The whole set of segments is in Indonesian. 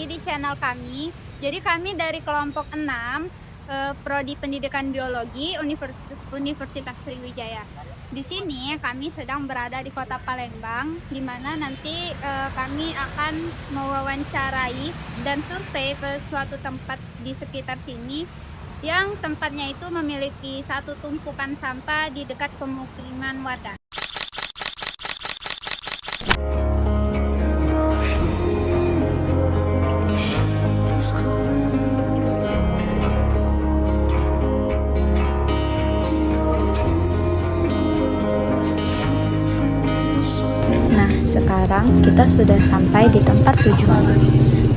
lagi di channel kami. Jadi kami dari kelompok 6 Prodi Pendidikan Biologi Universitas Sriwijaya. Di sini kami sedang berada di Kota Palembang, di mana nanti kami akan mewawancarai dan survei ke suatu tempat di sekitar sini yang tempatnya itu memiliki satu tumpukan sampah di dekat pemukiman warga. Nah, sekarang kita sudah sampai di tempat tujuan.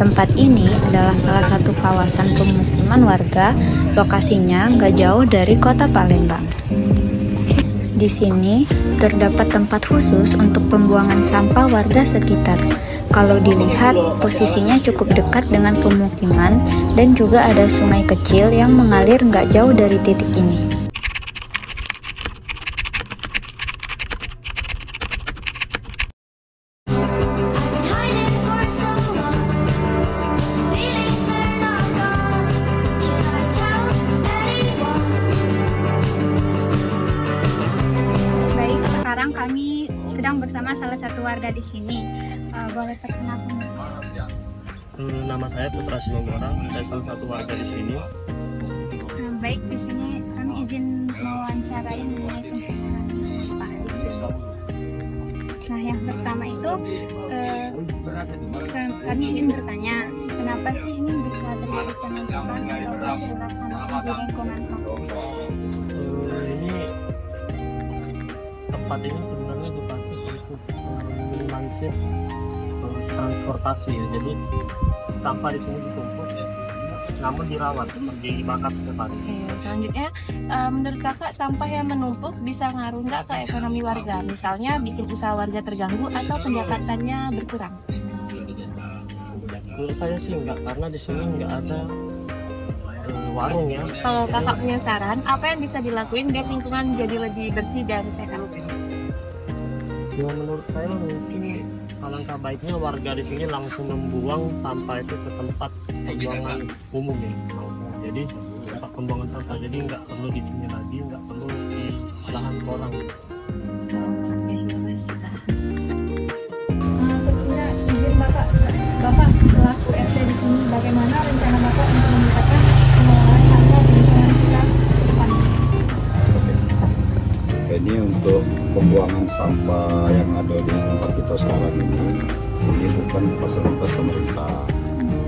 Tempat ini adalah salah satu kawasan pemukiman warga, lokasinya nggak jauh dari kota Palembang. Di sini terdapat tempat khusus untuk pembuangan sampah warga sekitar. Kalau dilihat, posisinya cukup dekat dengan pemukiman dan juga ada sungai kecil yang mengalir nggak jauh dari titik ini. Sekarang kami sedang bersama salah satu warga di sini. Boleh perkenalkan? Nama saya Putra Sinomorang, saya salah satu warga di sini. Baik, di sini kami izin mewawancarai mengenai Pak. Nah, yang pertama itu kami ingin bertanya, kenapa sih ini bisa terjadi penumpukan atau pergerakan di lingkungan kampung? Ini tempat ini sebenarnya dipakai untuk meminimalisir transportasi, jadi sampah di sini ditumpuk, namun dirawat, dibakar setiap hari. Selanjutnya, menurut kakak sampah yang menumpuk bisa ngaruh nggak ke ekonomi warga? Misalnya bikin usaha warga terganggu atau pendapatannya berkurang? Menurut saya sih enggak, karena di sini enggak ada warung ya. Kalau kakak punya saran, apa yang bisa dilakuin biar lingkungan jadi lebih bersih dan sehat? Ya, menurut saya mungkin alangkah baiknya warga di sini langsung membuang sampah itu ke tempat pembuangan umum ya, langsung. Jadi tempat pembuangan sampah, jadi nggak perlu di sini lagi, nggak perlu di lahan orang. Sebelumnya izin bapak selaku RT di sini, bagaimana rencana bapak untuk meningkatkan pengelolaan sampah di lingkungan kita ke depan? Ini untuk pembuangan sampah yang ada di tempat kita sekarang ini bukan fasilitas pemerintah,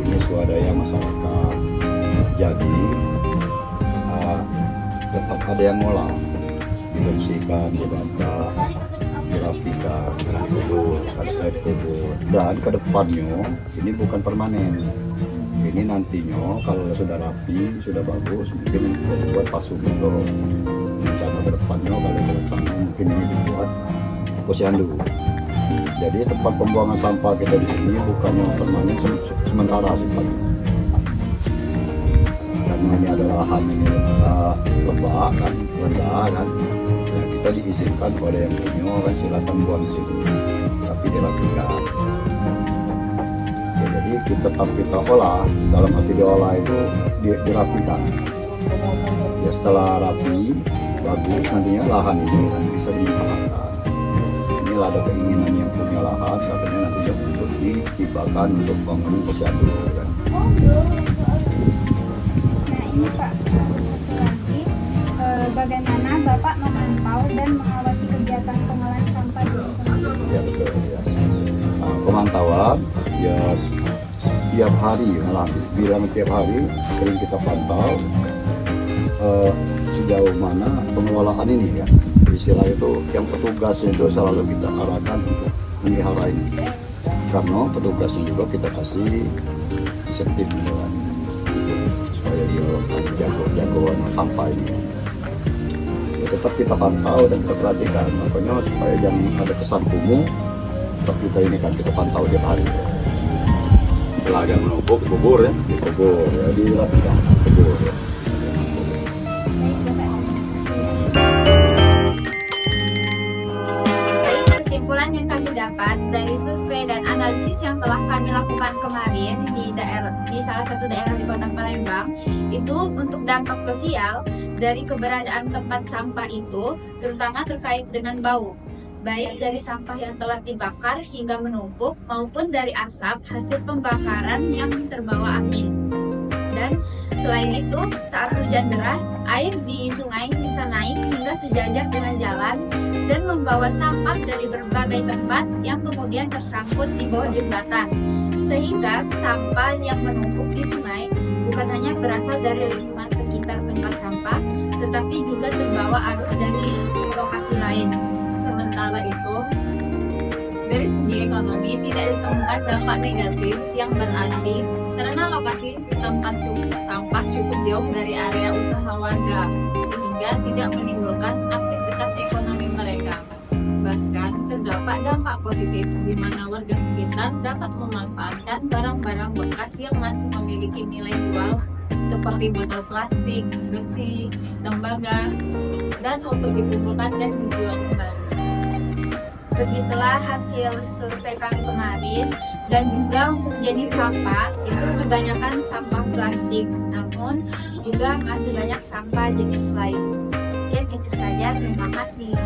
ini swadaya masyarakat. Jadi tetap ada yang ngolah, dibersihkan, dibakar, dirapikan, dikubur, ada air kubur. Dan ke depannya ini bukan permanen. Ini nantinya kalau sudah rapi, sudah bagus, mungkin buat pasumito. Rencana ke depannya kalau rencana mungkin ini dibuat posyandu. Jadi tempat pembuangan sampah kita di sini bukannya permanen, sementara sifatnya. Karena ini adalah lahan ini lembah kan, rendah kan. Ya, kita diizinkan pada yang punya kan silakan buang di sini, tapi dirapikan. Ya, jadi kita olah, dalam arti diolah itu dirapikan. Ya setelah rapi, bagus, nantinya lahan ini nanti bisa dimanfaatkan. Ini ada keinginan yang punya lahan, katanya nantinya untuk ditibakan untuk bangun posyandu kan. Nah, ini Pak, lagi bagaimana Bapak memantau dan mengawasi kegiatan pengolahan sampah di lingkungan? Ya betul ya. Nah, pemantauan ya tiap hari, malah bilang tiap hari sering kita pantau sejauh mana pengelolaan ini ya. Istilah itu yang petugasnya itu selalu kita arahkan untuk memelihara ini, karena petugasnya juga kita kasih insentif gitu kan, supaya dia jagoan sampah ini ya, tetap kita pantau dan kita perhatikan, makanya supaya jangan ada kesan kumuh, tetap kita ini kan kita pantau tiap hari ya. Setelah agak menumpuk dikubur ya, dirapikan, kubur ya. Kesimpulan yang kami dapat dari survei dan analisa analisis yang telah kami lakukan kemarin di salah satu daerah di Kota Palembang, itu untuk dampak sosial dari keberadaan tempat sampah itu terutama terkait dengan bau, baik dari sampah yang telah dibakar hingga menumpuk maupun dari asap hasil pembakaran yang terbawa angin. Dan selain itu, saat hujan deras, air di sungai bisa naik hingga sejajar dengan jalan dan membawa sampah dari berbagai tempat yang kemudian tersangkut di bawah jembatan. Sehingga sampah yang menumpuk di sungai bukan hanya berasal dari lingkungan sekitar tempat sampah, tetapi juga terbawa arus dari lokasi lain. Sementara itu, dari segi ekonomi tidak ditemukan dampak negatif yang berarti karena lokasi tempat sampah cukup jauh dari area usaha warga sehingga tidak menimbulkan aktivitas ekonomi mereka. Bahkan terdapat dampak positif di mana warga sekitar dapat memanfaatkan barang-barang bekas yang masih memiliki nilai jual seperti botol plastik, besi, tembaga, dan untuk dikumpulkan dan dijual kembali. Begitulah hasil survei kami kemarin, dan juga untuk jenis sampah itu kebanyakan sampah plastik, namun juga masih banyak sampah jenis lain. Dan itu saja, terima kasih.